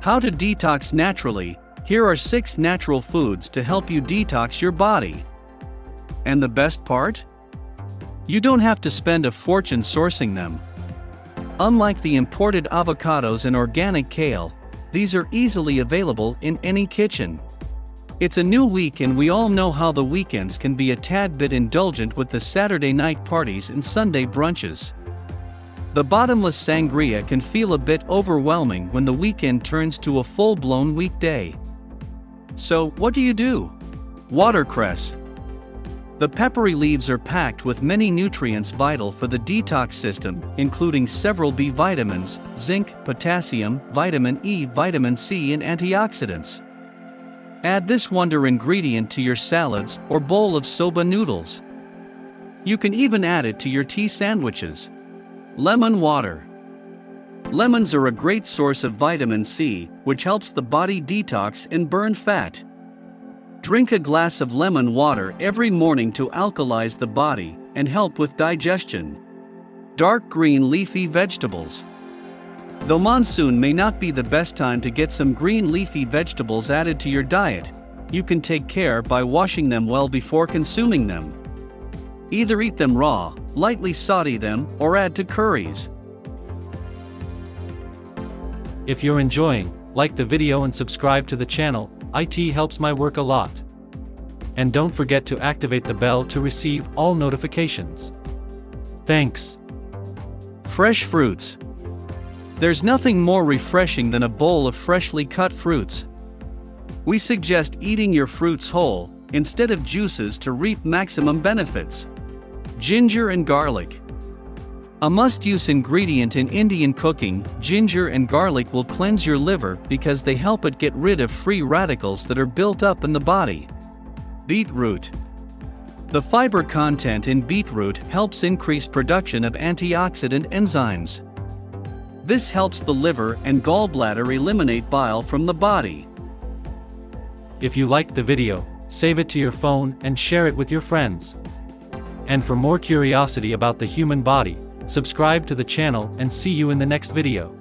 How to detox naturally. Here are 6 natural foods to help you detox your body. And the best part? You don't have to spend a fortune sourcing them. Unlike the imported avocados and organic kale, these are easily available in any kitchen. It's a new week and we all know how the weekends can be a tad bit indulgent with the Saturday night parties and Sunday brunches. The bottomless sangria can feel a bit overwhelming when the weekend turns to a full-blown weekday. So, what do? Watercress. The peppery leaves are packed with many nutrients vital for the detox system, including several B vitamins, zinc, potassium, vitamin E, vitamin C, and antioxidants. Add this wonder ingredient to your salads or bowl of soba noodles. You can even add it to your tea sandwiches. Lemon water. Lemons are a great source of vitamin C, which helps the body detox and burn fat. Drink a glass of lemon water every morning to alkalize the body and help with digestion. Dark green leafy vegetables. Though monsoon may not be the best time to get some green leafy vegetables added to your diet, you can take care by washing them well before consuming them. Either eat them raw, lightly saute them, or add to curries. If you're enjoying, like the video and subscribe to the channel. It helps my work a lot. And don't forget to activate the bell to receive all notifications. Thanks. Fresh fruits. There's nothing more refreshing than a bowl of freshly cut fruits. We suggest eating your fruits whole, instead of juices to reap maximum benefits. Ginger and garlic. A must-use ingredient in Indian cooking, ginger and garlic will cleanse your liver because they help it get rid of free radicals that are built up in the body. Beetroot. The fiber content in beetroot helps increase production of antioxidant enzymes. This helps the liver and gallbladder eliminate bile from the body. If you liked the video, save it to your phone and share it with your friends. And for more curiosity about the human body, subscribe to the channel and see you in the next video.